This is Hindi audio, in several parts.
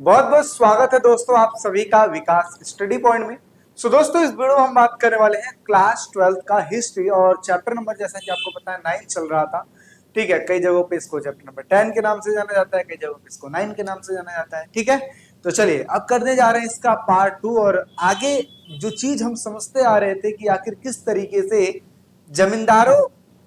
बहुत बहुत स्वागत है दोस्तों आप सभी का विकास स्टडी पॉइंट में। दोस्तों इस वीडियो में हम बात करने वाले हैं क्लास 12 का हिस्ट्री और चैप्टर नंबर, जैसा कि आपको पता है 9 चल रहा था। ठीक है, कई जगहों पे इसको चैप्टर नंबर 10 के नाम से जाना जाता है, कई जगहों पे इसको 9 के नाम से जाना जाता है। ठीक है, तो चलिए अब करने जा रहे हैं इसका पार्ट 2। और आगे जो चीज हम समझते आ रहे थे कि आखिर किस तरीके से जमींदारों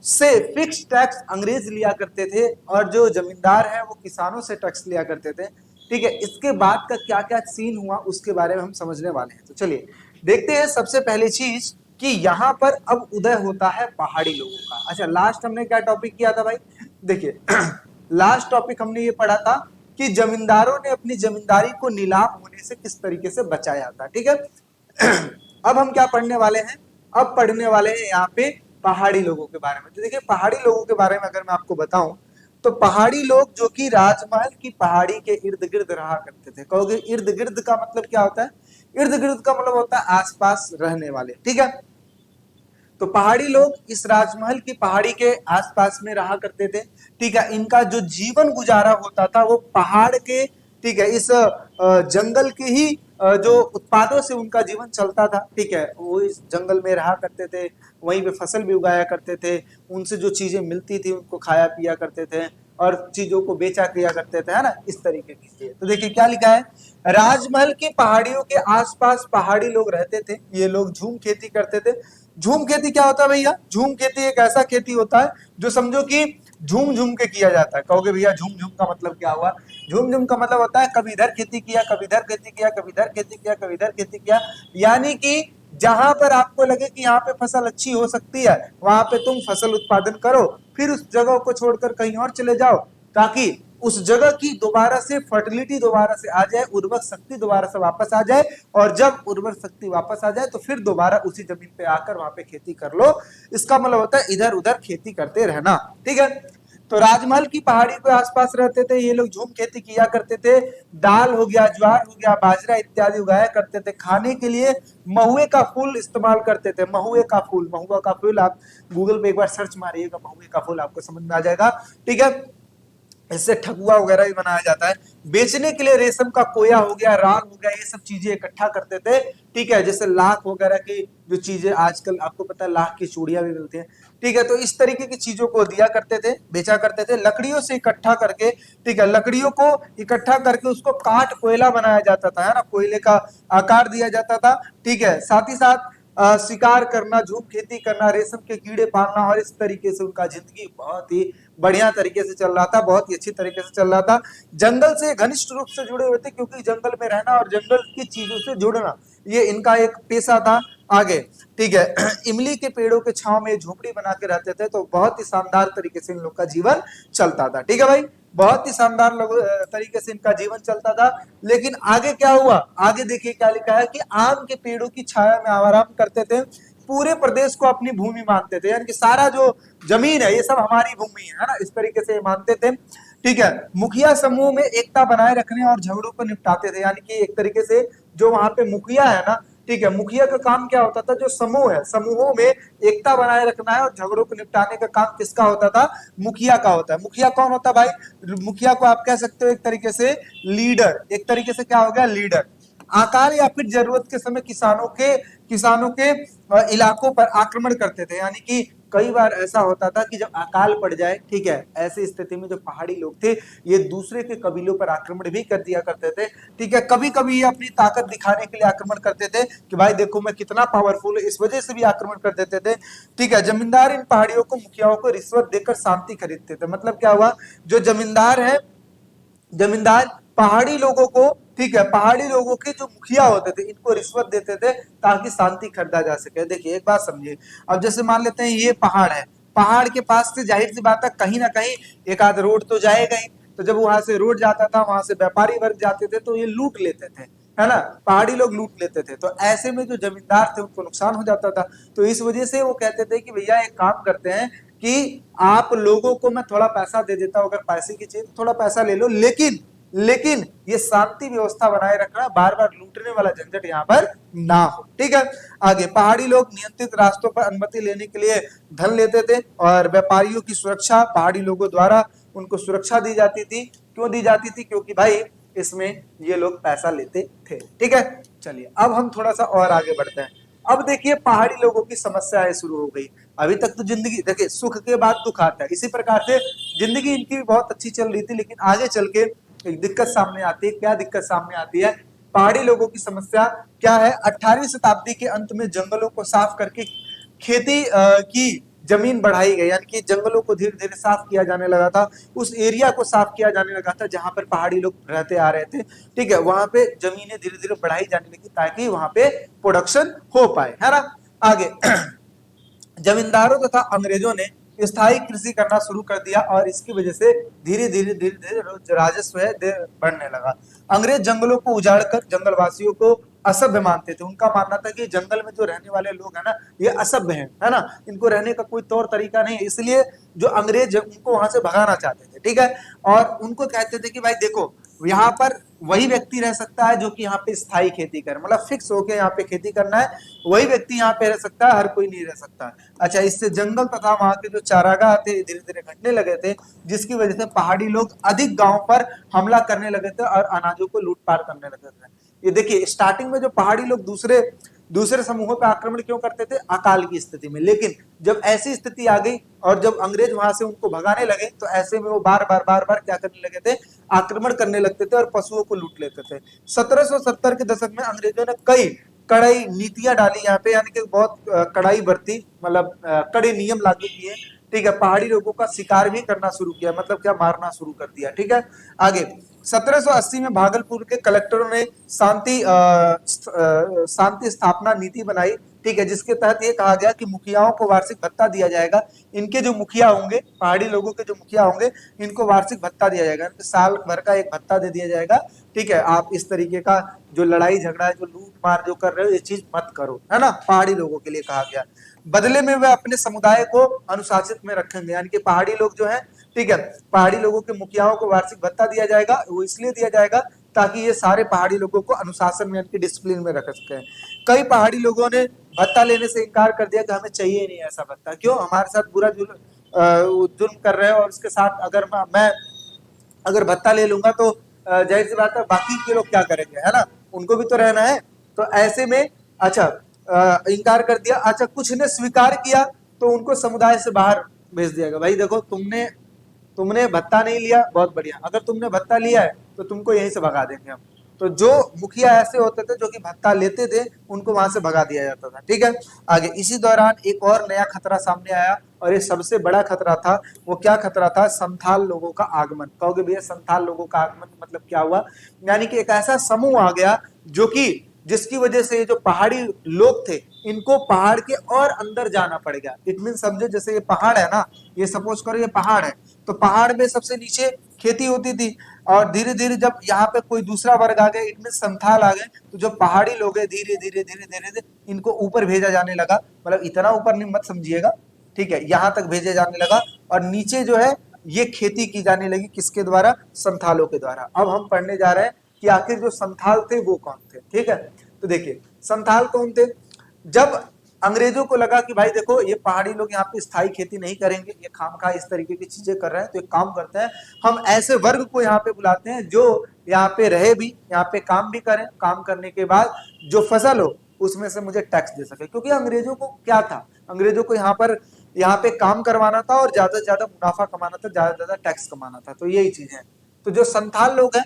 से फिक्स टैक्स अंग्रेज लिया करते थे और जो जमींदार है वो किसानों से टैक्स लिया करते थे। ठीक है, इसके बाद का क्या क्या सीन हुआ उसके बारे में हम समझने वाले हैं। तो चलिए देखते हैं। सबसे पहली चीज कि यहाँ पर अब उदय होता है पहाड़ी लोगों का। अच्छा, लास्ट हमने क्या टॉपिक किया था भाई? देखिए लास्ट टॉपिक हमने ये पढ़ा था कि जमींदारों ने अपनी जमींदारी को नीलाम होने से किस तरीके से बचाया था। ठीक है अब हम क्या पढ़ने वाले हैं? अब पढ़ने वाले हैं यहाँ पे पहाड़ी लोगों के बारे में। तो देखिए, पहाड़ी लोगों के बारे में अगर मैं आपको बताऊं तो पहाड़ी लोग जो कि राजमहल की पहाड़ी के इर्द गिर्द रहा करते थे। कहोगे इर्द गिर्द का मतलब क्या होता है? इर्द गिर्द का मतलब होता है आसपास रहने वाले। ठीक है, तो पहाड़ी लोग इस राजमहल की पहाड़ी के आसपास में रहा करते थे। ठीक है, इनका जो जीवन गुजारा होता था वो पहाड़ के, ठीक है, इस जंगल के ही जो उत्पादों से उनका जीवन चलता था। ठीक है, वो इस जंगल में रहा करते थे, वहीं पे फसल भी उगाया करते थे, उनसे जो चीजें मिलती थी उनको खाया पिया करते थे और चीजों को बेचा किया करते थे, है ना, इस तरीके की चीजें। तो देखिए क्या लिखा है, राजमहल की पहाड़ियों के आसपास पहाड़ी लोग रहते थे। ये लोग झूम खेती करते थे। झूम खेती क्या होता है भैया? झूम खेती एक ऐसा खेती होता है जो समझो कि झूम झूम के किया जाता है। कहोगे भैया झूम झूम का मतलब क्या हुआ? झूम झूम का मतलब होता है कभी इधर खेती किया, कभी इधर खेती किया, कभी इधर खेती किया, कभी इधर खेती किया। यानी कि जहां पर आपको लगे कि यहाँ पे फसल अच्छी हो सकती है वहां पे तुम फसल उत्पादन करो, फिर उस जगह को छोड़कर कहीं और चले जाओ ताकि उस जगह की दोबारा से फर्टिलिटी दोबारा से आ जाए, उर्वरक शक्ति दोबारा से वापस आ जाए। और जब उर्वरक शक्ति वापस आ जाए तो फिर दोबारा उसी जमीन पे आकर वहां पे खेती कर लो। इसका मतलब होता है इधर उधर खेती करते रहना। ठीक है, तो राजमहल की पहाड़ी के आसपास रहते थे ये लोग, झूम खेती किया करते थे। दाल हो गया, ज्वार हो गया, बाजरा इत्यादि उगाया करते थे। खाने के लिए महुए का फूल इस्तेमाल करते थे। महुए का फूल, महुआ का फूल आप गूगल पे एक बार सर्च मारिएगा, महुए का फूल आपको समझ में आ जाएगा। ठीक है, इससे ठगुआ वगैरह भी बनाया जाता है। बेचने के लिए रेशम का कोया हो गया, रान हो गया, ये सब चीजें इकट्ठा करते थे। ठीक है, जैसे लाख वगैरह की जो चीजें आजकल आपको पता है, लाख की चूड़ियां भी मिलती हैं। ठीक है, तो इस तरीके की चीजों को दिया करते थे, बेचा करते थे। लकड़ियों से इकट्ठा करके, ठीक है, लकड़ियों को इकट्ठा करके उसको काट कोयला बनाया जाता था, है ना, कोयले का आकार दिया जाता था। ठीक है, साथ ही साथ शिकार करना, झूम खेती करना, रेशम के कीड़े पालना, और इस तरीके से उनका जिंदगी बहुत ही बढ़िया तरीके से चल रहा था, बहुत ही अच्छी तरीके से चल रहा था। जंगल से घनिष्ठ रूप से जुड़े हुए थे क्योंकि जंगल में रहना और जंगल की चीजों से जुड़ना ये इनका एक पेशा था। आगे, ठीक है, इमली के पेड़ों के छांव में झोपड़ी बना के रहते थे, तो बहुत ही शानदार तरीके से इन लोग का जीवन चलता था। ठीक है भाई, बहुत ही शानदार तरीके से इनका जीवन चलता था। लेकिन आगे क्या हुआ? आगे देखिए क्या लिखा है कि आम के पेड़ों की छाया में आराम करते थे। पूरे प्रदेश को अपनी भूमि मानते थे, यानी कि सारा जो जमीन है ये सब हमारी भूमि है ना, इस तरीके से मानते थे। ठीक है, मुखिया समूह में एकता बनाए रखने और झगड़ों को निपटाते थे। यानी कि एक तरीके से जो वहां पे मुखिया है ना, ठीक है, मुखिया का काम क्या होता था? जो समूह है, समूहों में एकता बनाए रखना है और झगड़ों को निपटाने का काम किसका होता था? मुखिया का होता है। मुखिया कौन होता है भाई? मुखिया को आप कह सकते हो एक तरीके से लीडर। एक तरीके से क्या हो गया? लीडर। आकार या फिर जरूरत के समय किसानों के इलाकों पर आक्रमण करते थे। यानी कि कई बार ऐसा होता था कि जब अकाल पड़ जाए, ठीक है, ऐसी स्थिति में जो पहाड़ी लोग थे ये दूसरे के कबीलों पर आक्रमण भी कर दिया करते थे। ठीक है, कभी कभी ये अपनी ताकत दिखाने के लिए आक्रमण करते थे कि भाई देखो मैं कितना पावरफुल, इस वजह से भी आक्रमण कर देते थे। ठीक है, जमींदार इन पहाड़ियों को मुखियाओं को रिश्वत देकर शांति खरीदते थे। मतलब क्या हुआ? जो जमींदार है, जमींदार पहाड़ी लोगों को, ठीक है, पहाड़ी लोगों के जो मुखिया होते थे इनको रिश्वत देते थे ताकि शांति खरीदा जा सके। देखिए एक बात समझिए, अब जैसे मान लेते हैं ये पहाड़ है, पहाड़ के पास से जाहिर सी बात है कहीं ना कहीं एक आध रोड तो जाएगा ही। तो जब वहां से रोड जाता था, वहां से व्यापारी वर्ग जाते थे, तो ये लूट लेते थे, है ना, पहाड़ी लोग लूट लेते थे। तो ऐसे में जो जमींदार थे उनको नुकसान हो जाता था। तो इस वजह से वो कहते थे कि भैया एक काम करते हैं कि आप लोगों को मैं थोड़ा पैसा दे देता हूं, अगर पैसे की चाहिए तो थोड़ा पैसा ले लो, लेकिन लेकिन ये शांति व्यवस्था बनाए रखना, बार बार लूटने वाला झंझट यहाँ पर ना हो। ठीक है, आगे, पहाड़ी लोग नियंत्रित रास्तों पर अनुमति लेने के लिए धन लेते थे और व्यापारियों की सुरक्षा पहाड़ी लोगों द्वारा उनको सुरक्षा दी जाती थी। क्यों दी जाती थी? क्योंकि भाई इसमें ये लोग पैसा लेते थे। ठीक है, चलिए अब हम थोड़ा सा और आगे बढ़ते हैं। अब देखिए पहाड़ी लोगों की समस्याएं शुरू हो गई। अभी तक तो जिंदगी देखिए सुख के बाद दुख आता है, इसी प्रकार से जिंदगी इनकी भी बहुत अच्छी चल रही थी, लेकिन आगे चल के एक दिक्कत सामने आती है। क्या दिक्कत सामने आती है? पहाड़ी लोगों की समस्या क्या है? 18वीं शताब्दी के अंत में जंगलों को साफ करके खेती की जमीन बढ़ाई गई, यानी कि जंगलों को धीरे धीरे साफ किया जाने लगा था। उस एरिया को साफ किया जाने लगा था जहां पर पहाड़ी लोग रहते आ रहे थे। ठीक है, वहां पे जमीनें धीरे धीरे बढ़ाई जाने लगी ताकि वहां पे प्रोडक्शन हो पाए, है ना। आगे जमींदारों तथा अंग्रेजों ने स्थायी कृषि करना शुरू कर दिया और इसकी वजह से धीरे धीरे धीरे धीरे जो राजस्व है बढ़ने लगा। अंग्रेज जंगलों को उजाड़कर जंगलवासियों को असभ्य मानते थे। उनका मानना था कि जंगल में जो रहने वाले लोग हैं ना, ये असभ्य हैं, है ना, इनको रहने का कोई तौर तरीका नहीं है। इसलिए जो अंग्रेज है उनको वहां से भगाना चाहते थे। ठीक है, और उनको कहते थे कि भाई देखो यहाँ पर वही व्यक्ति रह सकता है जो कि यहाँ पे स्थायी खेती करे, मतलब फिक्स होके यहाँ पे खेती करना है, वही व्यक्ति यहाँ पे रह सकता है, हर कोई नहीं रह सकता। अच्छा, इससे जंगल तथा वहां के जो चारागाह थे धीरे धीरे घटने लगे थे, जिसकी वजह से पहाड़ी लोग अधिक गांव पर हमला करने लगे थे और अनाजों को लूटपाट करने लगे थे। ये देखिए स्टार्टिंग में जो पहाड़ी लोग दूसरे दूसरे समूहों पर आक्रमण क्यों करते थे? अकाल की स्थिति में। लेकिन जब ऐसी स्थिति आ गई और जब अंग्रेज वहां से उनको भगाने लगे तो ऐसे में वो बार बार क्या करने लगे थे? आक्रमण करने लगते थे और पशुओं को लूट लेते थे। 1770 के दशक में अंग्रेजों ने कई कड़ाई नीतियां डाली यहाँ पे, यानी कि बहुत कड़ाई बरती, मतलब कड़े नियम लागू किए। ठीक है, पहाड़ी लोगों का शिकार भी करना शुरू किया, मतलब क्या, मारना शुरू कर दिया। ठीक है, आगे 1780 में भागलपुर के कलेक्टरों ने शांति स्थापना नीति बनाई। ठीक है, जिसके तहत ये कहा गया कि मुखियाओं को वार्षिक भत्ता दिया जाएगा। इनके जो मुखिया होंगे, पहाड़ी लोगों के जो मुखिया होंगे, इनको वार्षिक भत्ता दिया जाएगा, साल भर का एक भत्ता दे दिया जाएगा। ठीक है, आप इस तरीके का जो लड़ाई झगड़ा है, जो लूट मार जो कर रहे हो, ये चीज मत करो, है ना, पहाड़ी लोगों के लिए कहा गया। बदले में वे अपने समुदाय को अनुशासित में रखेंगे, यानी कि पहाड़ी लोग जो है, ठीक है, पहाड़ी लोगों के मुखियाओं को वार्षिक भत्ता दिया जाएगा। वो इसलिए दिया जाएगा ताकि ये सारे पहाड़ी लोगों को अनुशासन में, यानी कि डिसिप्लिन में रख सके। कई पहाड़ी लोगों ने भत्ता लेने से इनकार कर दिया कि हमें चाहिए नहीं ऐसा भत्ता, क्यों, हमारे साथ बुरा जुल्म कर रहे हैं, और उसके साथ अगर मैं अगर भत्ता ले लूंगा तो जाहिर सी बात है बाकी के लोग क्या करेंगे, है ना, उनको भी तो रहना है। तो ऐसे में अच्छा इनकार कर दिया। अच्छा, कुछ ने स्वीकार किया तो उनको समुदाय से बाहर भेज दिया गया। भाई देखो तुमने भत्ता नहीं लिया, बहुत बढ़िया, अगर तुमने भत्ता लिया है तो तुमको यहीं से भगा देंगे हम। तो जो मुखिया ऐसे होते थे जो कि भत्ता लेते थे, उनको वहां से भगा दिया जाता था। ठीक है, आगे इसी दौरान एक और नया खतरा सामने आया, और ये सबसे बड़ा खतरा था। वो क्या खतरा था? संथाल लोगों का आगमन। कहोगे भैया संथाल लोगों का आगमन मतलब क्या हुआ? यानी कि एक ऐसा समूह आ गया जो कि जिसकी वजह से जो पहाड़ी लोग थे, इनको पहाड़ के और अंदर जाना पड़ गया। इट मीन समझे, जैसे ये पहाड़ है ना, ये सपोज करो ये पहाड़ है, तो पहाड़ में सबसे नीचे खेती होती थी, और धीरे धीरे जब यहाँ पे कोई दूसरा वर्ग आ गया, इट मीन संथाल आ गए, तो जो पहाड़ी लोग हैं धीरे धीरे धीरे धीरे इनको ऊपर भेजा जाने लगा। मतलब इतना ऊपर नहीं मत समझिएगा, ठीक है, यहाँ तक भेजे जाने लगा, और नीचे जो है ये खेती की जाने लगी, किसके द्वारा? संथालों के द्वारा। अब हम पढ़ने जा रहे हैं कि आखिर जो संथाल थे वो कौन थे। ठीक है, तो देखिए संथाल कौन थे। जब अंग्रेजों को लगा कि भाई देखो ये पहाड़ी लोग यहाँ पे स्थायी खेती नहीं करेंगे, ये खामखा इस तरीके की चीजें कर रहे हैं, तो एक काम करते हैं, हम ऐसे वर्ग को यहाँ पे बुलाते हैं जो यहाँ पे रहे भी, यहाँ पे काम भी करें, काम करने के बाद जो फसल हो उसमें से मुझे टैक्स दे सके। क्योंकि अंग्रेजों को क्या था, अंग्रेजों को यहाँ पे काम करवाना था और ज्यादा से ज्यादा मुनाफा कमाना था, ज्यादा से ज्यादा टैक्स कमाना था। तो यही चीज है। तो जो संथाल लोग हैं,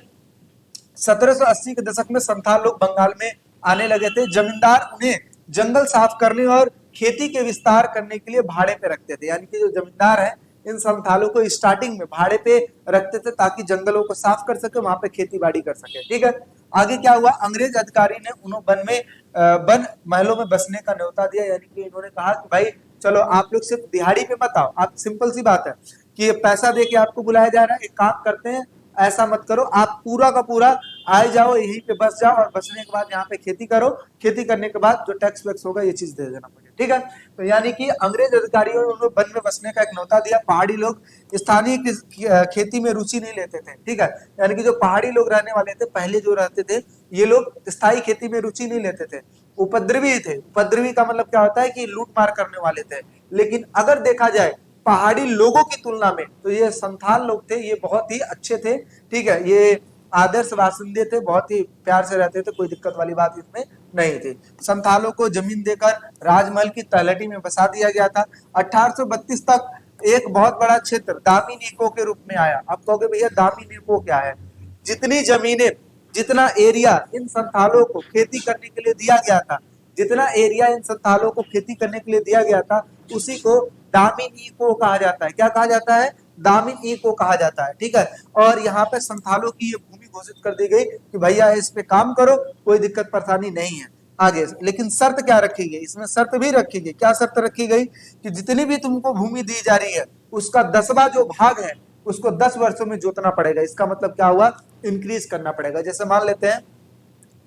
1780 के दशक में संथाल लोग बंगाल में आने लगे थे। जमींदार उन्हें जंगल साफ करने और खेती के विस्तार करने के लिए भाड़े पे रखते थे। यानी कि जो जमींदार है, इन संथालों को स्टार्टिंग में भाड़े पे रखते थे ताकि जंगलों को साफ कर सके, वहां पे खेती बाड़ी कर सके। ठीक है, आगे क्या हुआ? अंग्रेज अधिकारी ने उन्हें वन महलों में बसने का न्योता दिया। यानी कि इन्होंने कहा कि भाई चलो आप लोग सिर्फ दिहाड़ी पे मत आओ, आप सिंपल सी बात है कि पैसा दे के आपको बुलाया जा रहा है, एक काम करते हैं ऐसा मत करो, आप पूरा का पूरा आए जाओ, यहीं पे बस जाओ, और बसने के बाद यहाँ पे खेती करो, खेती करने के बाद जो टैक्स वैक्स होगा ये चीज दे देना मुझे। ठीक है, तो यानी कि अंग्रेज अधिकारियों ने उन्हें वन में बसने का एक न्योता दिया। पहाड़ी लोग स्थानीय खेती में रुचि नहीं लेते थे। ठीक है, यानी कि जो पहाड़ी लोग रहने वाले थे, पहले जो रहते थे, ये लोग स्थायी खेती में रुचि नहीं लेते थे, उपद्रवी थे। उपद्रवी का मतलब क्या होता है कि लूट मार करने वाले थे। लेकिन अगर देखा जाए पहाड़ी लोगों की तुलना में, तो ये संथाल लोग थे, ये बहुत ही अच्छे थे। ठीक है, ये आदर्श बासिंदे थे, बहुत ही प्यार से रहते थे, कोई दिक्कत वाली बात इसमें नहीं थी। संथालों को जमीन देकर राजमहल की तलहटी में बसा दिया गया था। 1832 तक एक बहुत बड़ा क्षेत्र दामी नीको के रूप में आया। अब कहोगे भैया दामी नीको क्या है? जितनी जमीनें, जितना एरिया इन संथालों को खेती करने के लिए दिया गया था, जितना एरिया इन संथालों को खेती करने के लिए दिया गया था, उसी को दामिन ईको कहा जाता है। क्या कहा जाता है? दामिन ईको कहा जाता है। ठीक है, और यहाँ पे संथालों की ये भूमि घोषित कर दी गई कि भैया इस पे काम करो, कोई दिक्कत परेशानी नहीं है आगे। लेकिन शर्त क्या रखी गई? इसमें शर्त भी रखी गई। क्या शर्त रखी गई? कि जितनी भी तुमको भूमि दी जा रही है, उसका 10वां जो भाग है उसको 10 वर्षों में जोतना पड़ेगा। इसका मतलब क्या हुआ? इंक्रीज करना पड़ेगा। जैसे मान लेते हैं,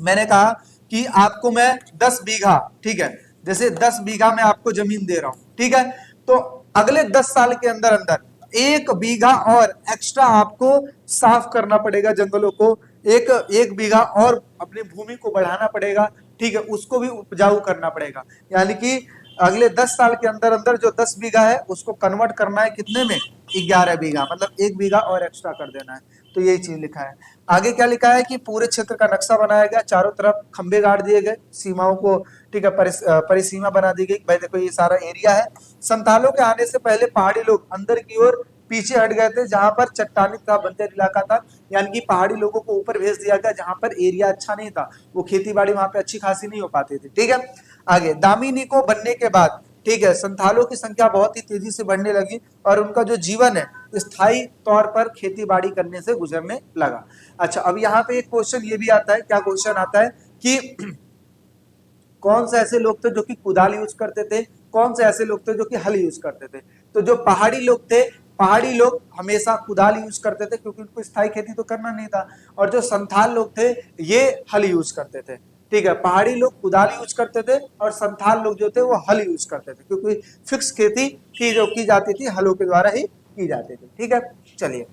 मैंने कहा कि आपको मैं 10 बीघा, ठीक है, जैसे 10 बीघा मैं आपको जमीन दे रहा हूं, ठीक है, तो अगले 10 साल के अंदर अंदर 1 बीघा और एक्स्ट्रा आपको साफ करना पड़ेगा जंगलों को, एक बीघा और अपनी भूमि को बढ़ाना पड़ेगा, ठीक है, उसको भी उपजाऊ करना पड़ेगा। यानी कि अगले 10 साल के अंदर अंदर जो 10 बीघा है उसको कन्वर्ट करना है कितने में? 11 बीघा, मतलब 1 बीघा और एक्स्ट्रा कर देना है। तो यही चीज लिखा है। आगे क्या लिखा है कि पूरे क्षेत्र का नक्शा बनाया गया, चारों तरफ खंबे गाड़ दिए गए, सीमाओं को, ठीक है, परिसीमा बना दी गई। भाई देखो ये सारा एरिया है। संथालों के आने से पहले पहाड़ी लोग अंदर की ओर पीछे हट गए थे, जहां पर चट्टानी था, बंजर इलाका था, यानी कि पहाड़ी लोगों को ऊपर भेज दिया गया जहां पर एरिया अच्छा नहीं था, वो खेती बाड़ी वहां पे अच्छी खासी नहीं हो पाती थी। ठीक है, आगे दामिनी को बनने के बाद, ठीक है, संथालों की संख्या बहुत ही तेजी से बढ़ने लगी और उनका जो जीवन है स्थायी तौर पर खेती बाड़ी करने से गुजरने लगा। अच्छा, अब यहाँ पे एक क्वेश्चन ये भी आता है, क्या क्वेश्चन आता है कि कौन से ऐसे लोग थे जो कि कुदाल यूज करते थे, कौन से ऐसे लोग थे जो कि हल यूज करते थे? तो जो पहाड़ी लोग थे, पहाड़ी लोग हमेशा कुदाल यूज करते थे क्योंकि उनको स्थायी खेती तो करना नहीं था, और जो संथाल लोग थे ये हल यूज करते थे। ठीक है, पहाड़ी लोग कुदाल यूज करते थे और संथाल लोग जो थे वो हल यूज करते थे, क्योंकि फिक्स खेती की जाती थी, हलों के द्वारा ही की जाती थी। ठीक है, चलिए,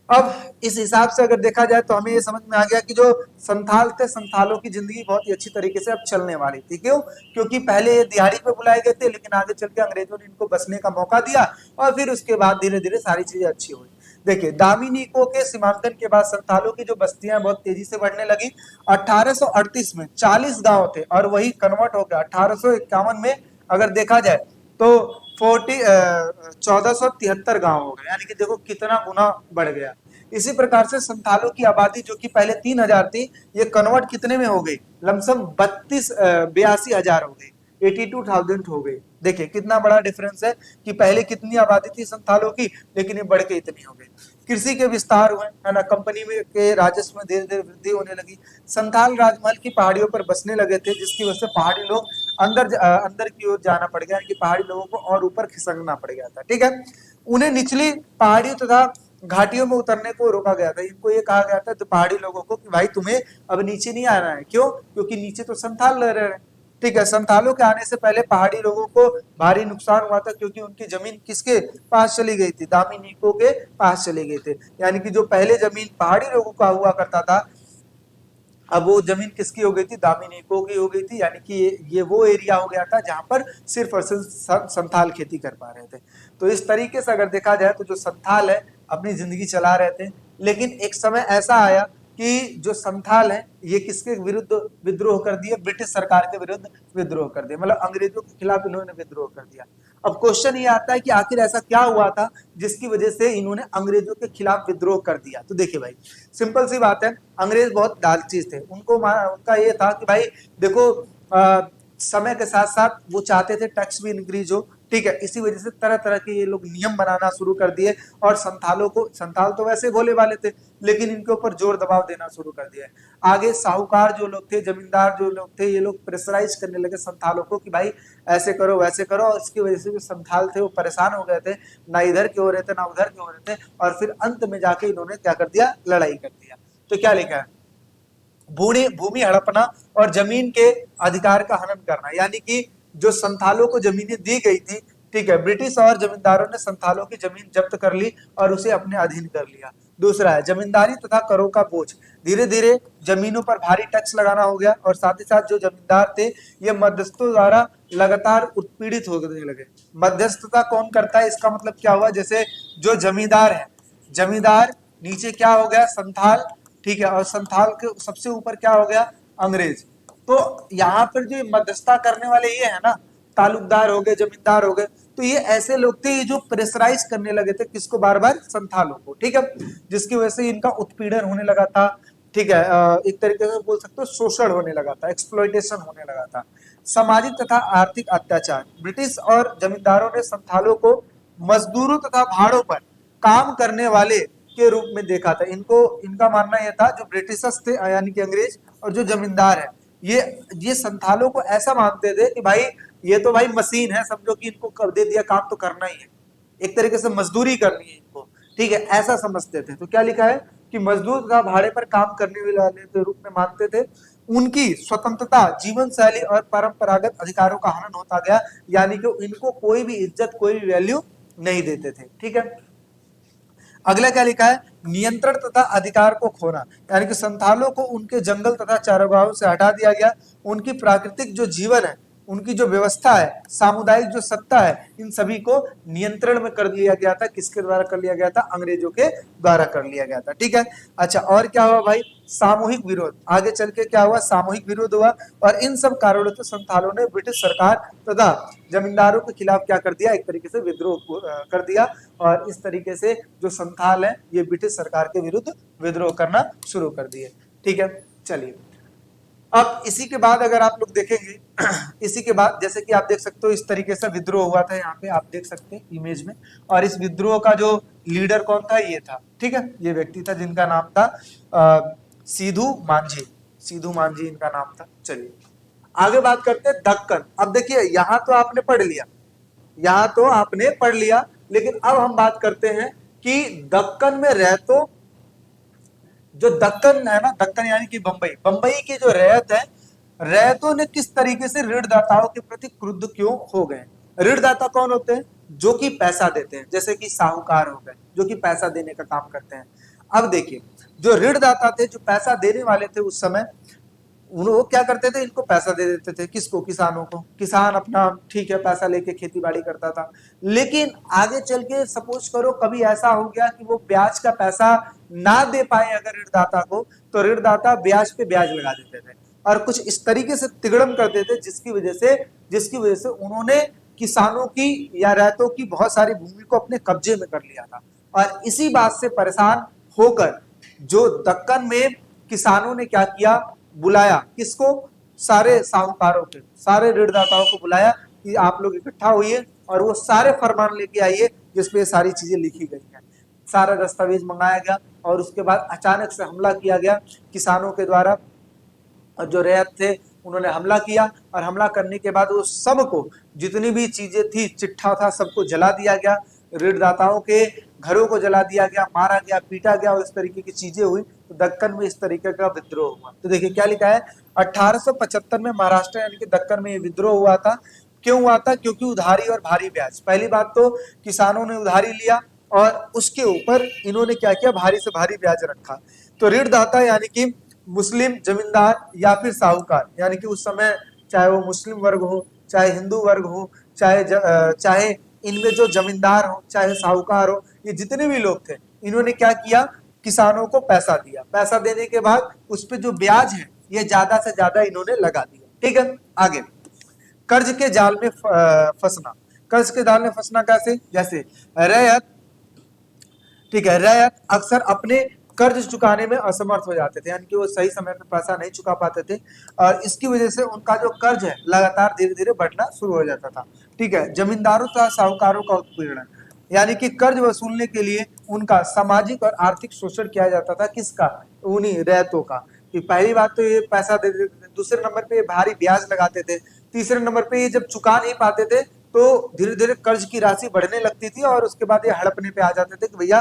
अब इस हिसाब से अगर देखा जाए तो हमें ये समझ में आ गया कि जो संथाल थे, संथालों की जिंदगी बहुत ही अच्छी तरीके से अब चलने वाली थी। क्यों? क्योंकि पहले ये दिहाड़ी पे बुलाए गए थे, लेकिन आगे चल के अंग्रेजों ने इनको बसने का मौका दिया और फिर उसके बाद धीरे धीरे सारी चीजें अच्छी हुई। देखिए, दामिनीको के सीमांकन के बाद संथालों की जो बस्तियां बहुत तेजी से बढ़ने लगी। 1838 में 40 गांव थे और वही कन्वर्ट हो गया 1851 में, अगर देखा जाए तो 1473 गांव हो गए, यानी कि देखो कितना गुना बढ़ गया। इसी प्रकार से संथालों की आबादी जो कि पहले 3000 थी, ये कन्वर्ट कितने में हो गई? लमसम 82,000 हो गई, 82,000 हो गई। देखिए कितना बड़ा डिफरेंस है कि पहले कितनी आबादी थी संथालों की, लेकिन ये बढ़ के इतनी हो गई। कृषि के विस्तार हुए, है ना, कंपनी में के राजस्व में धीरे धीरे वृद्धि होने लगी। संथाल राजमहल की पहाड़ियों पर बसने लगे थे, जिसकी वजह से पहाड़ी लोग अंदर की ओर जाना पड़ गया, कि पहाड़ी लोगों को और ऊपर खिसकना पड़ गया था। ठीक है, उन्हें निचली पहाड़ियों तथा घाटियों में उतरने को रोका गया था। इनको ये कहा गया था तो पहाड़ी लोगों को कि भाई तुम्हें अब नीचे नहीं आना है। क्यों? क्योंकि नीचे तो संथाल रह रहे हैं। ठीक है, संथालों के आने से पहले पहाड़ी लोगों को भारी नुकसान हुआ था, क्योंकि उनकी जमीन किसके पास चली गई थी? दामिनीको के पास चली गई थी। यानी कि जो पहले जमीन पहाड़ी लोगों का हुआ करता था, अब वो जमीन किसकी हो गई थी? दामिनीको की हो गई थी। यानी कि ये वो एरिया हो गया था जहां पर सिर्फ और सिर्फ संथाल खेती कर पा रहे थे। तो इस तरीके से अगर देखा जाए तो जो संथाल है अपनी जिंदगी चला रहे थे, लेकिन एक समय ऐसा आया कि जो संथाल है ये किसके विरुद्ध विद्रोह कर दिए? ब्रिटिश सरकार के विरुद्ध विद्रोह कर दिया, मतलब अंग्रेजों के खिलाफ इन्होंने विद्रोह कर दिया। अब क्वेश्चन ये आता है कि आखिर ऐसा क्या हुआ था जिसकी वजह से इन्होंने अंग्रेजों के खिलाफ विद्रोह कर दिया? तो देखिए भाई, सिंपल सी बात है, अंग्रेज बहुत लालची थे। उनका ये था कि भाई देखो, समय के साथ साथ वो चाहते थे टैक्स भी इंक्रीज हो। ठीक है, इसी वजह से तरह तरह के ये लोग नियम बनाना शुरू कर दिए और संथाल तो वैसे भोले वाले थे, लेकिन इनके ऊपर जोर दबाव देना शुरू कर दिया। आगे साहूकार जो लोग थे, जमींदार जो लोग थे, ये लोग प्रेशराइज करने लगे संथालों को कि भाई ऐसे करो वैसे करो, और इसकी वजह से जो संथाल थे वो परेशान हो गए थे, ना इधर के हो रहे थे ना उधर के हो रहे थे, और फिर अंत में जाके इन्होंने क्या कर दिया? लड़ाई कर दिया। तो क्या लिखा है? भूमि हड़पना और जमीन के अधिकार का हनन करना, यानी कि जो संथालों को जमीनें दी गई थी, ठीक है, ब्रिटिश और जमींदारों ने संथालों की जमीन जब्त कर ली और उसे अपने अधीन कर लिया। दूसरा है जमींदारी तथा करों का बोझ। धीरे धीरे जमीनों पर भारी टैक्स लगाना हो गया और साथ ही साथ जो जमींदार थे ये मध्यस्थों द्वारा लगातार उत्पीड़ित होने लगे। मध्यस्थता कौन करता है? इसका मतलब क्या हुआ? जैसे जो जमींदार है, जमींदार नीचे क्या हो गया? संथाल, ठीक है, और संथाल के सबसे ऊपर क्या हो गया, अंग्रेज। तो यहाँ पर जो मध्यस्थता करने वाले ये है ना, तालुकदार हो गए, जमींदार हो गए, तो ये ऐसे लोग थे जो प्रेशराइज करने लगे थे किसको, बार बार संथालों को, ठीक है, जिसकी वजह से इनका उत्पीड़न होने लगा था, ठीक है, एक तरीके से बोल सकते हो शोषण होने लगा था, एक्सप्लॉइटेशन होने लगा था, सामाजिक तथा आर्थिक अत्याचार। ब्रिटिश और जमींदारों ने संथालों को मजदूरों तथा भाड़ों पर काम करने वाले के रूप में देखा था। इनको, इनका मानना यह था, जो ब्रिटिशर्स थे यानी कि अंग्रेज और जो जमींदार है, ये संथालों को ऐसा मानते थे कि भाई ये तो भाई मशीन है, समझो कि इनको कर दे दिया काम तो करना ही है, एक तरीके से मजदूरी करनी है इनको, ठीक है, ऐसा समझते थे। तो क्या लिखा है कि मजदूर तथा भाड़े पर काम करने वाले के रूप में मानते थे। उनकी स्वतंत्रता, जीवन शैली और परंपरागत अधिकारों का हनन होता गया, यानी कि इनको कोई भी इज्जत, कोई भी वैल्यू नहीं देते थे, ठीक है। अगला क्या लिखा है, नियंत्रण तथा अधिकार को खोना, यानी कि संथालों को उनके जंगल तथा चारागाहों से हटा दिया गया, उनकी प्राकृतिक जो जीवन है, उनकी जो व्यवस्था है, सामुदायिक जो सत्ता है, इन सभी को नियंत्रण में कर लिया गया था। किसके द्वारा कर लिया गया था, अंग्रेजों के द्वारा कर लिया गया था, ठीक है। अच्छा, और क्या हुआ भाई, सामूहिक विरोध, आगे चल के क्या हुआ, सामूहिक विरोध हुआ, और इन सब कारणों से संथालों ने ब्रिटिश सरकार तथा जमींदारों के खिलाफ क्या कर दिया, एक तरीके से विद्रोह कर दिया, और इस तरीके से जो संथाल है ये ब्रिटिश सरकार के विरुद्ध विद्रोह करना शुरू कर दिए, ठीक है। चलिए, अब इसी के बाद अगर आप लोग देखेंगे इसी के बाद जैसे कि आप देख सकते हो इस तरीके से विद्रोह हुआ था, यहाँ पे आप देख सकते हैं इमेज में, और इस विद्रोह का जो लीडर कौन था, ये था, ठीक है, ये व्यक्ति था जिनका नाम था सीधू मांझी, सीधू मांझी इनका नाम था। चलिए आगे बात करते हैं दक्कन। अब देखिए यहाँ तो आपने पढ़ लिया, यहाँ तो आपने पढ़ लिया, लेकिन अब हम बात करते हैं कि दक्कन में रहतो, जो दक्कन है ना, दक्कन यानी कि बंबई, बंबई की जो रैयत है, रैयतों ने किस तरीके से ऋणदाताओं के प्रति क्रुद्ध क्यों हो गए। ऋणदाता कौन होते हैं, जो कि पैसा देते हैं, जैसे कि साहूकार हो गए, जो कि पैसा देने का काम करते हैं। अब देखिए, जो ऋणदाता थे, जो पैसा देने वाले थे उस समय, वो क्या करते थे, इनको पैसा दे देते थे, किसको, किसानों को। किसान अपना ठीक है पैसा लेके खेती बाड़ी करता था, लेकिन आगे चल के सपोज करो कभी ऐसा हो गया कि वो ब्याज का पैसा ना दे पाए अगर ऋणदाता को, तो ऋणदाता ब्याज पे ब्याज लगा देते थे, और कुछ इस तरीके से तिगड़म करते थे जिसकी वजह से उन्होंने किसानों की या रैयतों की बहुत सारी भूमि को अपने कब्जे में कर लिया था। और इसी बात से परेशान होकर जो दक्कन में किसानों ने क्या किया, बुलाया किसको, सारे साहूकारों के, सारे ऋणदाताओं को बुलाया कि आप लोग इकट्ठा होइए और वो सारे फरमान लेके आइए जिसपे सारी चीजें लिखी गई हैं। सारा दस्तावेज मंगाया गया और उसके बाद अचानक से हमला किया गया किसानों के द्वारा, और जो रैयत थे उन्होंने हमला किया, और हमला करने के बाद वो सबको, जितनी भी चीजें थी, चिट्ठा था, सबको जला दिया गया, ऋणदाताओं के घरों को जला दिया गया, मारा गया, पीटा गया, और इस तरीके की चीजें हुई। तो दक्कन में इस तरीके का विद्रोह हुआ। तो देखिए क्या लिखा है, 1875 में महाराष्ट्र यानी कि दक्कन में ये विद्रोह हुआ था। क्यों हुआ था, क्योंकि उधारी और भारी ब्याज। पहली बात तो किसानों ने उधारी लिया और उसके ऊपर इन्होंने क्या किया, भारी से भारी ब्याज रखा। तो ऋणदाता यानी कि मुस्लिम जमींदार या फिर साहूकार, यानी कि उस समय चाहे वो मुस्लिम वर्ग हो, चाहे हिंदू वर्ग हो, चाहे इनमें जो जमींदार हो, चाहे साहूकार हो, ये जितने भी लोग थे, इन्होंने क्या किया, किसानों को पैसा दिया। पैसा देने के बाद उस पर जो ब्याज है ये ज्यादा से ज्यादा इन्होंने लगा दिया, ठीक है। आगे, कर्ज के जाल में फंसना। कर्ज के जाल में फंसना कैसे, जैसे रैयत, ठीक है, रैयत अक्सर अपने कर्ज चुकाने में असमर्थ हो जाते थे, यानी कि वो सही समय पे पैसा नहीं चुका पाते थे, और इसकी वजह से उनका जो कर्ज है लगातार धीरे धीरे बढ़ना शुरू हो जाता था, ठीक है। जमींदारों तथा साहूकारों का उत्पीड़न, यानी कि कर्ज वसूलने के लिए उनका सामाजिक और आर्थिक शोषण किया जाता था। किसका, उन्हीं रैयतों का। कि पहली बात तो ये पैसा दे देते थे, दूसरे नंबर पे ये भारी ब्याज लगाते थे, तीसरे नंबर पे ये जब चुका नहीं पाते थे तो धीरे धीरे कर्ज की राशि बढ़ने लगती थी, और उसके बाद ये हड़पने पे आ जाते थे कि भैया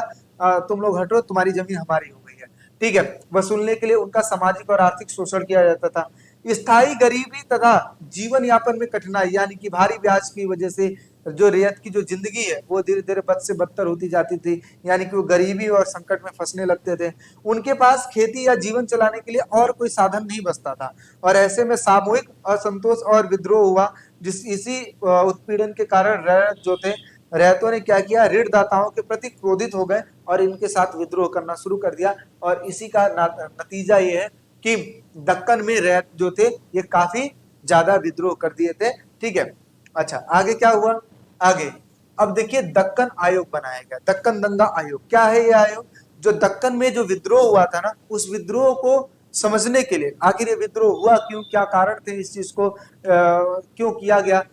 तुम लोग हटो, तुम्हारी जमीन हमारी हो गई है, ठीक है। वसूलने के लिए उनका सामाजिक और आर्थिक शोषण किया जाता था। स्थायी गरीबी तथा जीवन यापन में कठिनाई, यानी कि भारी ब्याज की वजह से जो रियायत की जो जिंदगी है वो धीरे धीरे बद से बदतर होती जाती थी, यानी कि वो गरीबी और संकट में फंसने लगते थे। उनके पास खेती या जीवन चलाने के लिए और कोई साधन नहीं बचता था, और ऐसे में सामूहिक असंतोष और विद्रोह हुआ। इसी उत्पीड़न के कारण रैयत जो थे, रैयतों ने क्या किया, ऋणदाताओं के प्रति क्रोधित हो गए और इनके साथ विद्रोह करना शुरू कर दिया। और इसी का नतीजा ये है कि दक्कन में रैयत जो थे ये काफी ज्यादा विद्रोह कर दिए थे। ठीक है, अच्छा आगे क्या हुआ, आगे अब देखिए दक्कन आयोग बनाया गया, दक्कन दंगा आयोग। क्या है ये आयोग, जो दक्कन में जो विद्रोह हुआ था ना, उस विद्रोह को समझने के लिए, आखिर ये विद्रोह हुआ क्यों, क्या कारण थे इस चीज को क्यों किया गया,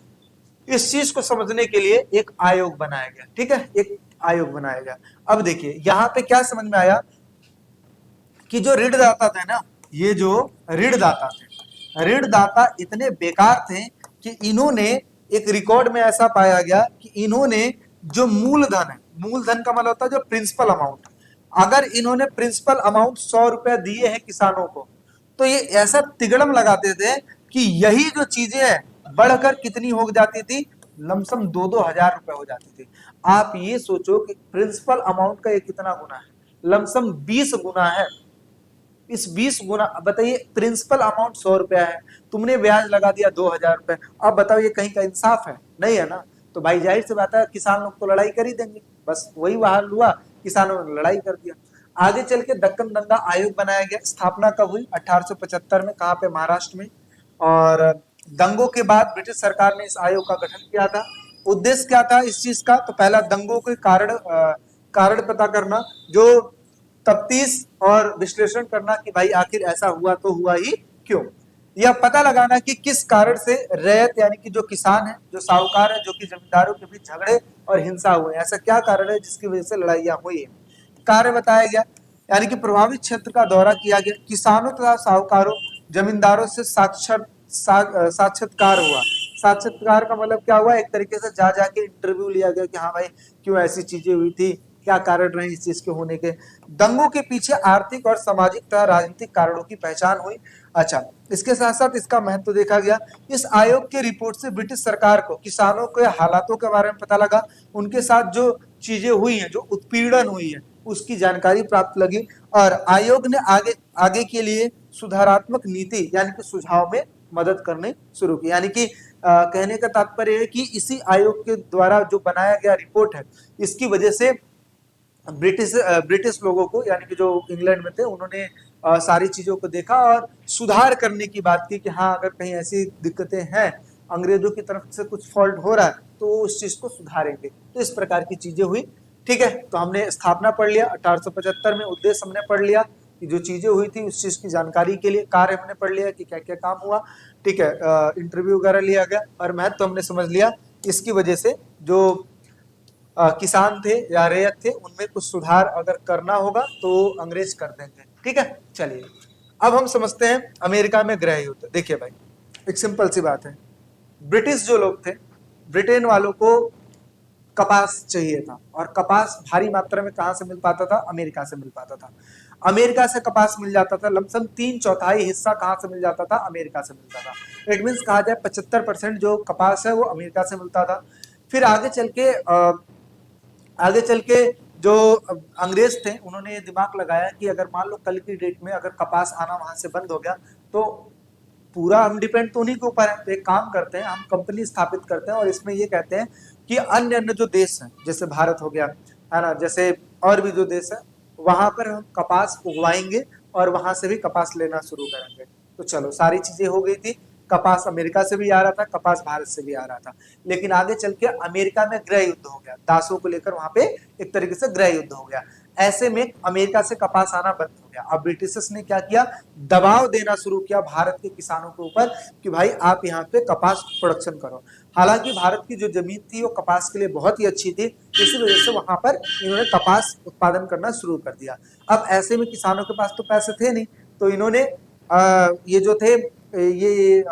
इस चीज को समझने के लिए एक आयोग बनाया गया। ठीक है, एक आयोग बनाया गया। अब देखिए यहाँ पे क्या समझ में आया कि जो ऋणदाता थे ना, ये जो ऋणदाता थे, ऋणदाता इतने बेकार थे कि इन्होंने एक रिकॉर्ड में ऐसा पाया गया कि इन्होंने जो मूलधन है, मूलधन का मतलब होता है जो प्रिंसिपल अमाउंट, अगर इन्होंने प्रिंसिपल अमाउंट 100 रुपए दिए हैं किसानों को, तो ये ऐसा तिगड़म लगाते थे कि यही जो चीजें हैं बढ़कर कितनी हो जाती थी, लमसम 2-2 हजार रुपए हो जाती थी। आप ये सोचो कि प्रिंसिपल अमाउंट का ये कितना गुना है, लमसम 20 गुना है। इस 20 गुना, बताइए प्रिंसिपल अमाउंट 100 रुपया है, तुमने ब्याज लगा दिया 2 हजार रुपए, अब बताओ ये कहीं का इंसाफ है, नहीं है ना। तो भाई जाहिर सी बात है किसान लोग तो लड़ाई कर ही देंगे, बस वही हाल हुआ, किसानों ने लड़ाई कर दिया। आगे चल के दक्कन दंगा आयोग बनाया गया। स्थापना कब हुई, 1875 में, कहाँ पे, महाराष्ट्र में। और दंगों के बाद ब्रिटिश सरकार ने इस आयोग का गठन किया था। उद्देश्य क्या था इस चीज का, तो पहला दंगों के कारण पता करना, जो तफ्तीश और विश्लेषण करना कि भाई आखिर ऐसा हुआ तो हुआ ही क्यों, यह पता लगाना कि किस कारण से रैयत यानी कि जो किसान है, जो साहूकार है, जो कि जमींदारों के बीच झगड़े और हिंसा हुए, ऐसा क्या कारण है जिसकी वजह से लड़ाइयां हुई है। कार्य बताया गया, यानी कि प्रभावित क्षेत्र का दौरा किया गया, किसानों तथा साहूकारों, जमींदारों से साक्षात्कार हुआ। साक्षात्कार का मतलब क्या हुआ, एक तरीके से जा जाके इंटरव्यू लिया गया कि हाँ भाई क्यों ऐसी चीजें हुई थी, क्या कारण रहे इस चीज के होने के। दंगों के पीछे आर्थिक और सामाजिक तथा राजनीतिक कारणों की पहचान हुई। अच्छा, इसके साथ साथ इसका महत्व देखा गया। इस आयोग के रिपोर्ट से ब्रिटिश सरकार को किसानों के हालातों के बारे में पता लगा, उनके साथ जो चीजें हुई हैं, जो उत्पीड़न हुई है, उसकी जानकारी प्राप्त लगी। और आयोग ने आगे आगे के लिए सुधारात्मक नीति यानी कि सुझाव में मदद करने शुरू की। यानी कि कहने का तात्पर्य है कि इसी आयोग के द्वारा जो बनाया गया रिपोर्ट है, इसकी वजह से ब्रिटिश लोगों को, यानी कि जो इंग्लैंड में थे, उन्होंने सारी चीजों को देखा और सुधार करने की बात की कि हाँ अगर कहीं ऐसी दिक्कतें हैं, अंग्रेजों की तरफ से कुछ फॉल्ट हो रहा है, तो उस चीज को सुधारेंगे। तो इस प्रकार की चीजें हुई। ठीक है, तो हमने स्थापना पढ़ लिया 1875 में, उद्देश्य हमने पढ़ लिया कि जो चीजें हुई थी उस चीज की जानकारी के लिए, कार्य हमने पढ़ लिया कि क्या क्या काम हुआ। ठीक है, इंटरव्यू वगैरह लिया गया और महत्व तो हमने समझ लिया। इसकी वजह से जो किसान थे या रैयत थे, उनमें कुछ सुधार अगर करना होगा तो अंग्रेज कर देंगे। ठीक है, चलिए अब हम समझते हैं अमेरिका में गृह युद्ध। देखिए भाई, एक सिंपल सी बात है, ब्रिटिश जो लोग थे, ब्रिटेन वालों को कपास चाहिए था, और कपास भारी मात्रा में कहां से मिल पाता था, अमेरिका से मिल पाता था। अमेरिका से कपास मिल जाता था, लमसम 3/4 हिस्सा कहां से मिल जाता था, अमेरिका से मिलता था। इट मीन कहा जाए 75% जो कपास है वो अमेरिका से मिलता था। फिर आगे चल के जो अंग्रेज थे, उन्होंने दिमाग लगाया कि अगर मान लो कल की डेट में अगर कपास आना वहां से बंद हो गया, तो पूरा हम डिपेंड तो उन्हीं के ऊपर है। तो एक काम करते हैं, हम कंपनी स्थापित करते हैं और इसमें ये कहते हैं कि अन्य अन्य जो देश हैं, जैसे भारत हो गया, है ना, जैसे और भी जो देश है, वहां पर हम कपास उगवाएंगे और वहां से भी कपास लेना शुरू करेंगे। तो चलो सारी चीजें हो गई थी, कपास अमेरिका से भी आ रहा था, कपास भारत से भी आ रहा था। लेकिन आगे चल के अमेरिका में गृह युद्ध हो गया, दासों को लेकर वहां पे एक तरीके से गृह युद्ध हो गया। ऐसे में अमेरिका से कपास आना बंद हो गया। अब ब्रिटिशर्स ने क्या किया, दबाव देना शुरू किया भारत के किसानों के ऊपर कि भाई आप यहाँ पे कपास प्रोडक्शन करो। हालांकि भारत की जो जमीन थी वो कपास के लिए बहुत ही अच्छी थी, इसी वजह से वहां पर इन्होंने कपास उत्पादन करना शुरू कर दिया। अब ऐसे में किसानों के पास तो पैसे थे नहीं, तो इन्होंने ये जो थे ये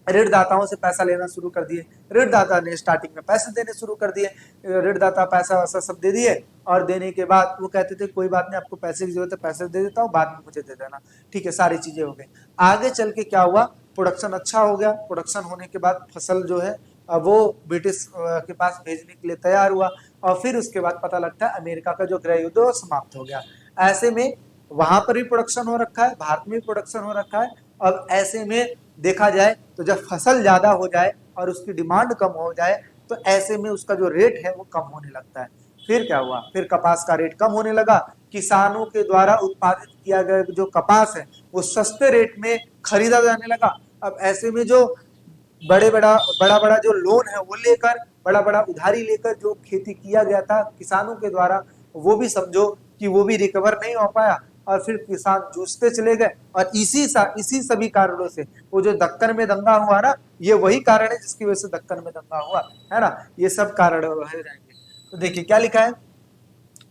ऋणदाताओं से पैसा लेना शुरू कर दिए। ऋणदाता ने स्टार्टिंग में पैसे देने शुरू कर दिए, ऋणदाता पैसा वैसा सब दे दिए, और देने के बाद वो कहते थे कोई बात नहीं, आपको पैसे की जरूरत है, पैसे दे देता हूँ, बाद में मुझे दे देना। ठीक है, सारी चीजें हो गई। आगे चल के क्या हुआ, प्रोडक्शन अच्छा हो गया। प्रोडक्शन होने के बाद फसल जो है वो ब्रिटिश के पास भेजने के लिए तैयार हुआ, और फिर उसके बाद पता लगता है अमेरिका का जो गृह युद्ध वो समाप्त हो गया। ऐसे में वहां पर भी प्रोडक्शन हो रखा है, भारत में भी प्रोडक्शन हो रखा है। अब ऐसे में देखा जाए तो जब फसल ज्यादा हो जाए और उसकी डिमांड कम हो जाए, तो ऐसे में उसका जो रेट है वो कम होने लगता है। फिर क्या हुआ, फिर कपास का रेट कम होने लगा, किसानों के द्वारा उत्पादित किया गया जो कपास है वो सस्ते रेट में खरीदा जाने लगा। अब ऐसे में जो बड़ा बड़ा जो लोन है वो लेकर, बड़ा बड़ा उधारी लेकर जो खेती किया गया था किसानों के द्वारा, वो भी समझो कि वो भी रिकवर नहीं हो पाया, और फिर किसान जूझते चले गए। और इसी सभी कारणों से वो जो दक्कन में दंगा हुआ ना, ये वही कारण है जिसकी वजह से दक्कन में दंगा हुआ है ना, ये सब कारण रह जाएंगे। तो देखिए क्या लिखा है,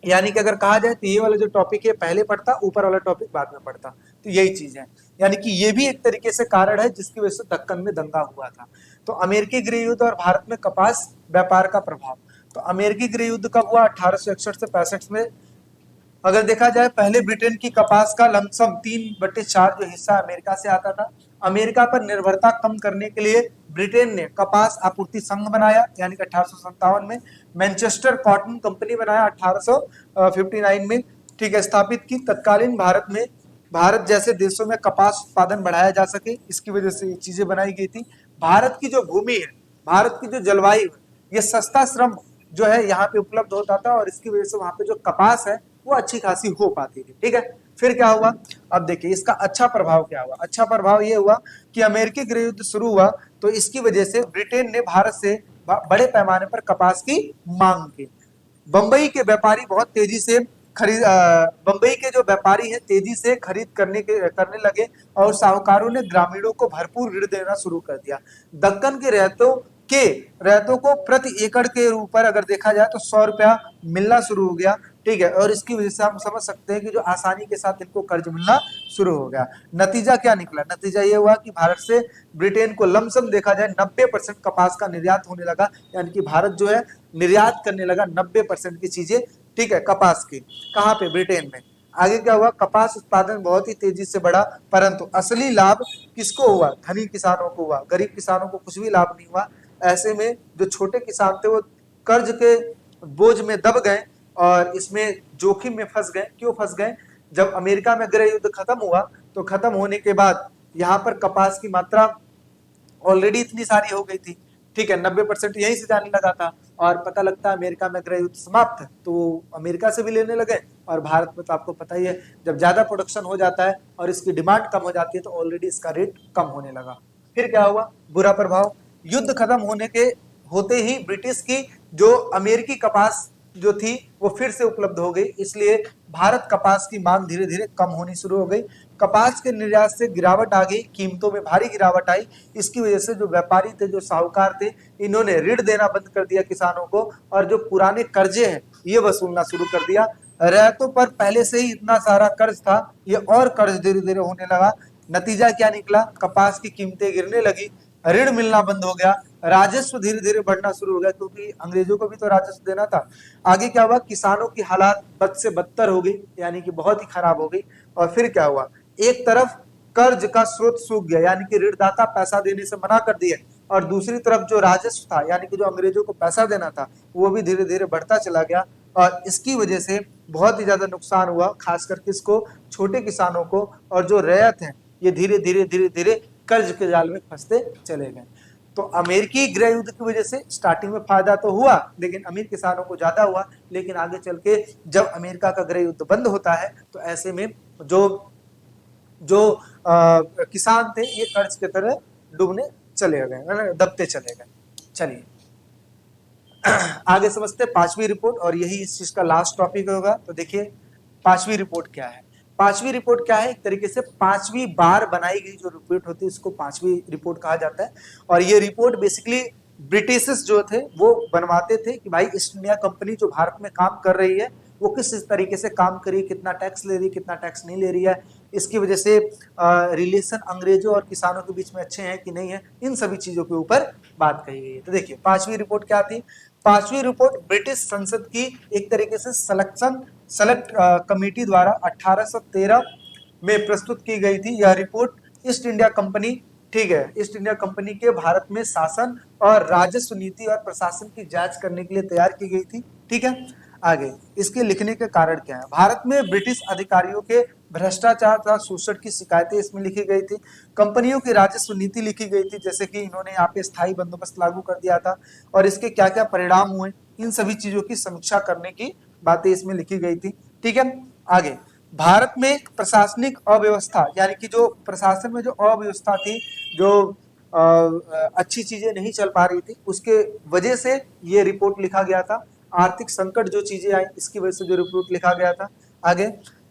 यानी कि अगर कहा जाए तो ये वाला जो टॉपिक है पहले पढ़ता, ऊपर वाला टॉपिक बाद में पढ़ता, तो यही चीज है। यानी कि ये भी एक तरीके से कारण है जिसकी वजह से दक्कन में दंगा हुआ था। तो अमेरिकी गृह युद्ध और भारत में कपास व्यापार का प्रभाव। तो अमेरिकी गृह युद्ध कब हुआ, 1861 से 65 में। अगर देखा जाए पहले ब्रिटेन की कपास का लमसम 3/4 जो हिस्सा अमेरिका से आता था। अमेरिका पर निर्भरता कम करने के लिए ब्रिटेन ने कपास आपूर्ति संघ बनाया, यानी कि 1857 में। मैनचेस्टर कॉटन कंपनी बनाया 1859 में, ठीक है, स्थापित की। तत्कालीन भारत जैसे देशों में कपास उत्पादन बढ़ाया जा सके, इसकी वजह से ये चीजें बनाई गई थी। भारत की जो भूमि है, भारत की जो जलवायु है, ये सस्ता श्रम जो है यहाँ पे उपलब्ध होता था, और इसकी वजह से वहां पे जो कपास है वो अच्छी खासी हो पाती थी, ठीक है। फिर क्या हुआ, अब देखिए इसका अच्छा प्रभाव क्या हुआ। अच्छा प्रभाव ये हुआ कि अमेरिकी गृह युद्ध शुरू हुआ, तो इसकी वजह से ब्रिटेन ने भारत से बड़े पैमाने पर कपास की मांग की। बंबई के व्यापारी बहुत तेजी से बंबई के जो व्यापारी है तेजी से खरीद करने लगे, और साहूकारों ने ग्रामीणों को भरपूर ऋण देना शुरू कर दिया। दक्कन के रहतों को प्रति एकड़ के ऊपर अगर देखा जाए तो 100 रुपया मिलना शुरू हो गया, ठीक है। और इसकी वजह से हम समझ सकते हैं कि जो आसानी के साथ इनको कर्ज मिलना शुरू हो गया। नतीजा क्या निकला, नतीजा ये हुआ कि भारत से ब्रिटेन को लमसम देखा जाए 90% कपास का निर्यात होने लगा, यानी कि भारत जो है निर्यात करने लगा 90% की चीजें, ठीक है, कपास की। कहाँ पे, ब्रिटेन में। आगे क्या हुआ, कपास उत्पादन बहुत ही तेजी से बढ़ा, परंतु असली लाभ किसको हुआ, धनी किसानों को हुआ, गरीब किसानों को कुछ भी लाभ नहीं हुआ। ऐसे में जो छोटे किसान थे वो कर्ज के बोझ में दब गए, और इसमें जोखिम में फंस गए। क्यों फंस गए, जब अमेरिका में गृह युद्ध खत्म हुआ, तो खत्म होने के बाद यहाँ पर कपास की मात्रा ऑलरेडी इतनी सारी हो गई थी, ठीक है, 90% यहीं से जाने लगा था। और पता लगता है अमेरिका में गृह युद्ध समाप्त है, तो अमेरिका से भी लेने लगे। और भारत में तो आपको पता ही है, जब ज्यादा प्रोडक्शन हो जाता है और इसकी डिमांड कम हो जाती है, तो ऑलरेडी इसका रेट कम होने लगा। फिर क्या हुआ, बुरा प्रभाव, युद्ध खत्म होते ही ब्रिटिश की जो अमेरिकी कपास जो थी वो फिर से उपलब्ध हो गई, इसलिए भारत कपास की मांग धीरे धीरे कम होनी शुरू हो गई। कपास के निर्यात से गिरावट आ गई, कीमतों में भारी गिरावट आई। इसकी वजह से जो व्यापारी थे, जो साहूकार थे, इन्होंने ऋण देना बंद कर दिया किसानों को, और जो पुराने कर्जे हैं ये वसूलना शुरू कर दिया। रैयतों पर पहले से ही इतना सारा कर्ज था, ये और कर्ज धीरे धीरे होने लगा। नतीजा क्या निकला, कपास की कीमतें गिरने लगी, ऋण मिलना बंद हो गया, राजस्व धीरे धीरे बढ़ना शुरू हो गया, क्योंकि अंग्रेजों को भी तो राजस्व देना था। आगे क्या हुआ, किसानों की हालात बद से बदतर हो गई, यानी कि बहुत ही खराब हो गई। और फिर क्या हुआ, एक तरफ कर्ज का स्रोत सूख गया, यानी कि ऋणदाता पैसा देने से मना कर दिए, और दूसरी तरफ जो राजस्व था, यानी कि जो अंग्रेजों को पैसा देना था, वो भी धीरे धीरे बढ़ता चला गया। और इसकी वजह से बहुत ही ज्यादा नुकसान हुआ, खासकर किसको, छोटे किसानों को। और जो रैयत है ये धीरे धीरे धीरे धीरे कर्ज के जाल में फंसते चले गए। तो अमेरिकी गृह युद्ध की वजह से स्टार्टिंग में फायदा तो हुआ, लेकिन अमीर किसानों को ज्यादा हुआ। लेकिन आगे चल के जब अमेरिका का गृह युद्ध बंद होता है, तो ऐसे में जो जो किसान थे ये कर्ज की तरह डूबने चले गए, दबते चले गए। चलिए आगे समझते हैं पांचवी रिपोर्ट, और यही इस चीज का लास्ट टॉपिक होगा। तो देखिए पांचवी रिपोर्ट क्या है। पांचवी रिपोर्ट क्या है, एक तरीके से पांचवी बार बनाई गई जो रिपोर्ट होती है इसको पांचवी रिपोर्ट कहा जाता है। और ये रिपोर्ट बेसिकली ब्रिटिशर्स जो थे वो बनवाते थे कि भाई ईस्ट इंडिया कंपनी जो भारत में काम कर रही है वो किस तरीके से काम कर रही है, कितना टैक्स ले रही है, कितना टैक्स नहीं ले रही है, इसकी वजह से रिलेशन अंग्रेजों और किसानों के बीच में अच्छे हैं कि नहीं है, इन सभी चीजों के ऊपर बात कही गई है। तो देखिए पांचवी रिपोर्ट क्या थी। पांचवी रिपोर्ट ब्रिटिश संसद की एक तरीके से सेलेक्ट कमेटी द्वारा 1813 में प्रस्तुत की गई थी। यह रिपोर्ट ईस्ट इंडिया कंपनी, ठीक है, ईस्ट इंडिया कंपनी के भारत में शासन और राजस्व नीति और प्रशासन की जांच करने के लिए तैयार की गई थी, ठीक है। आगे इसके लिखने के कारण क्या है, भारत में ब्रिटिश अधिकारियों के भ्रष्टाचार तथा शोषण की शिकायतें इसमें लिखी गई थी। कंपनियों की राजस्व नीति लिखी गई थी, जैसे कि इन्होंने यहाँ पे स्थायी बंदोबस्त लागू कर दिया था और इसके क्या क्या परिणाम हुए, इन सभी चीजों की समीक्षा करने की बातें इसमें लिखी गई थी। ठीक है, आगे भारत में प्रशासनिक अव्यवस्था, यानी कि जो प्रशासन में जो अव्यवस्था थी, जो अच्छी चीजें नहीं चल पा रही थी, उसके वजह से ये रिपोर्ट लिखा गया था। आर्थिक संकट जो चीजें आई, इसकी वजह से जो रिपोर्ट लिखा गया था। आगे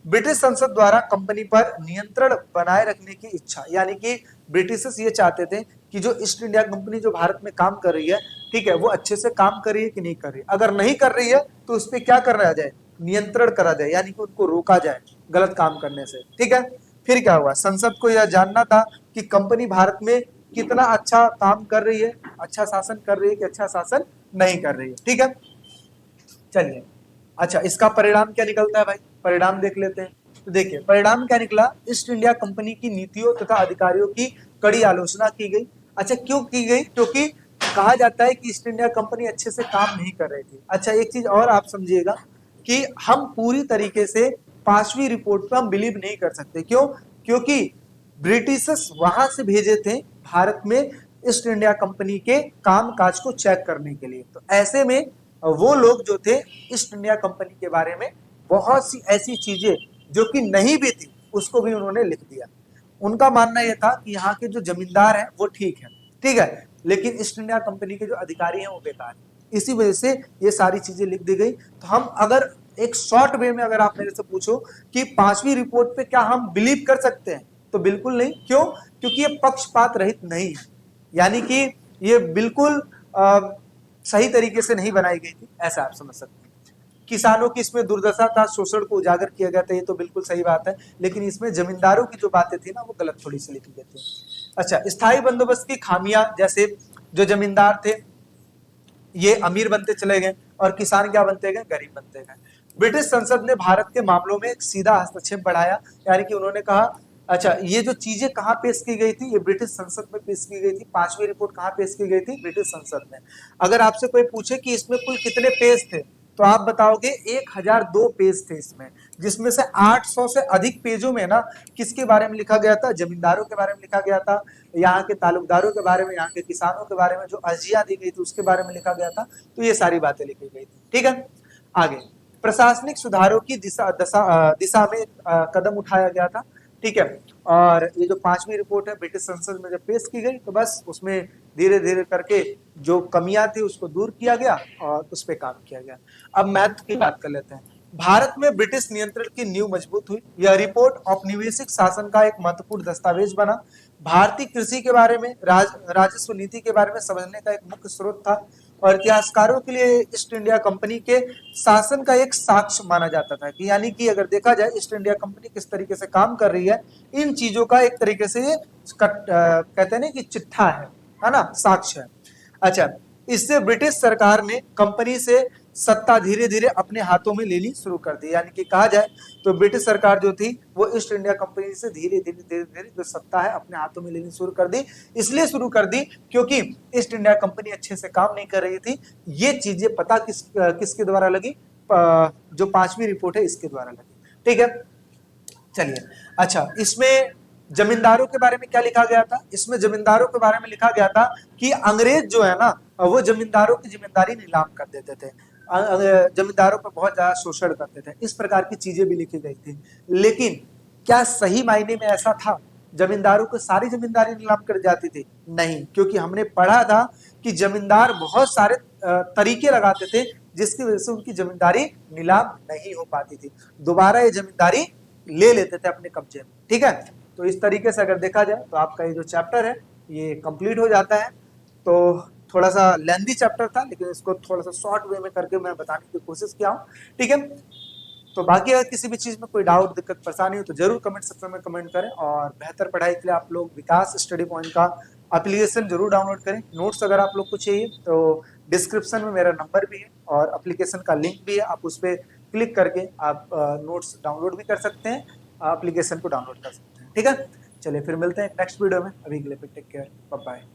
ब्रिटिश संसद द्वारा कंपनी पर नियंत्रण बनाए रखने की इच्छा, यानी कि ब्रिटिशर्स ये चाहते थे कि जो ईस्ट इंडिया कंपनी जो भारत में काम कर रही है, ठीक है, वो अच्छे से काम कर रही है कि नहीं कर रही है। अगर नहीं कर रही है तो उस पर क्या करा जाए, नियंत्रण करा जाए, यानी कि उनको रोका जाए गलत काम करने से। ठीक है, फिर क्या हुआ, संसद को यह जानना था कि कंपनी भारत में कितना अच्छा काम कर रही है, अच्छा शासन कर रही है कि अच्छा शासन नहीं कर रही है। ठीक है, चलिए, अच्छा इसका परिणाम क्या निकलता है भाई, परिणाम देख लेते हैं। तो देखिए परिणाम क्या निकला, ईस्ट इंडिया कंपनी की नीतियों तथा अधिकारियों की कड़ी आलोचना की गई। अच्छा क्यों की गई, क्योंकि कहा जाता है कि ईस्ट इंडिया कंपनी अच्छे से काम नहीं कर रही थी। अच्छा एक चीज और आप समझिएगा कि हम पूरी तरीके से 5वीं रिपोर्ट पर हम बिलीव नहीं कर सकते। क्यों, क्योंकि ब्रिटिशर्स वहां से भेजे थे भारत में ईस्ट इंडिया कंपनी के काम काज को चेक करने के लिए। तो ऐसे में वो लोग जो थे ईस्ट इंडिया कंपनी के बारे में बहुत सी ऐसी चीजें जो कि नहीं भी थी, उसको भी उन्होंने लिख दिया। उनका मानना यह था कि यहाँ के जो जमींदार हैं वो ठीक है, ठीक है, लेकिन ईस्ट इंडिया कंपनी के जो अधिकारी हैं वो बेकार हैं। इसी वजह से ये सारी चीजें लिख दी गई। तो हम अगर एक शॉर्ट वे में अगर आप मेरे से पूछो कि 5वीं रिपोर्ट पे क्या हम बिलीव कर सकते हैं, तो बिल्कुल नहीं। क्यों, क्योंकि ये पक्षपात रहित नहीं है, यानी कि ये बिल्कुल सही तरीके से नहीं बनाई गई थी, ऐसा आप समझ सकते हैं। किसानों की इसमें दुर्दशा था, शोषण को उजागर किया गया था, ये तो बिल्कुल सही बात है, लेकिन इसमें जमींदारों की जो बातें थी ना वो गलत थोड़ी सी लिखी गई थी। अच्छा, स्थायी बंदोबस्त की खामियां, जैसे जो जमींदार थे ये अमीर बनते चले गए और किसान क्या बनते गए, गरीब बनते गए। ब्रिटिश संसद ने भारत के मामलों में सीधा हस्तक्षेप बढ़ाया, यानी कि उन्होंने कहा, अच्छा ये जो चीजें कहाँ पेश की गई थी, ये ब्रिटिश संसद में पेश की गई थी। 5वीं रिपोर्ट कहाँ पेश की गई थी, ब्रिटिश संसद में। अगर आपसे कोई पूछे कि इसमें कुल कितने पेज थे, तो आप बताओगे 1002 पेज थे इसमें, जिसमें से 800 से अधिक पेजों में ना किसके बारे में लिखा गया था, जमींदारों के बारे में लिखा गया था, यहाँ के तालुकदारों के बारे में, यहाँ के किसानों के बारे में, जो अर्जियां दी गई थी उसके बारे में लिखा गया था। तो ये सारी बातें लिखी गई थी। ठीक है, आगे प्रशासनिक सुधारों की दिशा में कदम उठाया गया था। ठीक है, और ये जो 5वीं रिपोर्ट है ब्रिटिश संसद में जब पेश की गई, तो बस उसमें धीरे धीरे करके जो कमियां थी उसको दूर किया गया और उस पर काम किया गया। अब महत्व की बात कर लेते हैं। भारत में ब्रिटिश नियंत्रण की नींव मजबूत हुई। यह रिपोर्ट औपनिवेशिक शासन का एक महत्वपूर्ण दस्तावेज बना। भारतीय कृषि के बारे में, राजस्व नीति के बारे में समझने का एक मुख्य स्रोत था और इतिहासकारों के लिए ईस्ट इंडिया कंपनी के शासन का एक साक्ष्य माना जाता था कि, यानी कि अगर देखा जाए ईस्ट इंडिया कंपनी किस तरीके से काम कर रही है, इन चीजों का एक तरीके से ये कहते हैं ना कि चिट्ठा है ना, साक्ष्य है। अच्छा, इससे ब्रिटिश सरकार ने कंपनी से सत्ता धीरे धीरे अपने हाथों में लेनी शुरू कर दी। यानी कि कहा जाए तो ब्रिटिश सरकार जो थी वो ईस्ट इंडिया कंपनी से धीरे धीरे धीरे धीरे जो सत्ता है अपने हाथों में लेनी शुरू कर दी। इसलिए शुरू कर दी क्योंकि ईस्ट इंडिया कंपनी अच्छे से काम नहीं कर रही थी। ये चीजें पता किसके द्वारा लगी, जो 5वीं रिपोर्ट है इसके द्वारा लगी। ठीक है, चलिए, अच्छा इसमें जमींदारों के बारे में क्या लिखा गया था, इसमें जमींदारों के बारे में लिखा गया था कि अंग्रेज जो है ना वो जमींदारों की जिम्मेदारी नीलाम कर देते थे, जमींदारों पर बहुत ज्यादा शोषण करते थे, इस प्रकार की चीजें भी लिखी गई थी। लेकिन क्या सही मायने में ऐसा था, जमींदारों को सारी जमींदारी नीलाम कर जाती थी? नहीं, क्योंकि हमने पढ़ा था कि जमींदार बहुत सारे तरीके लगाते थे जिसकी वजह से उनकी जमींदारी नीलाम नहीं हो पाती थी, दोबारा ये जमींदारी ले लेते थे अपने कब्जे में। ठीक है, तो इस तरीके से अगर देखा जाए तो आपका ये जो चैप्टर है ये कंप्लीट हो जाता है। तो थोड़ा सा लेंथी चैप्टर था, लेकिन इसको थोड़ा सा शॉर्ट वे में करके मैं बताने की कोशिश किया हूँ। ठीक है, तो बाकी अगर किसी भी चीज में कोई डाउट, दिक्कत, परेशानी हो तो जरूर कमेंट सेक्शन में कमेंट करें। और बेहतर पढ़ाई के लिए आप लोग विकास स्टडी पॉइंट का एप्लीकेशन जरूर डाउनलोड करें। नोट्स अगर आप लोग को चाहिए तो डिस्क्रिप्शन में मेरा नंबर भी है और एप्लीकेशन का लिंक भी है, आप उस पर क्लिक करके आप नोट्स डाउनलोड भी कर सकते हैं, एप्लीकेशन को डाउनलोड कर सकते हैं। ठीक है, चलिए फिर मिलते हैं नेक्स्ट वीडियो में। अभी के लिए टेक केयर, बाय बाय।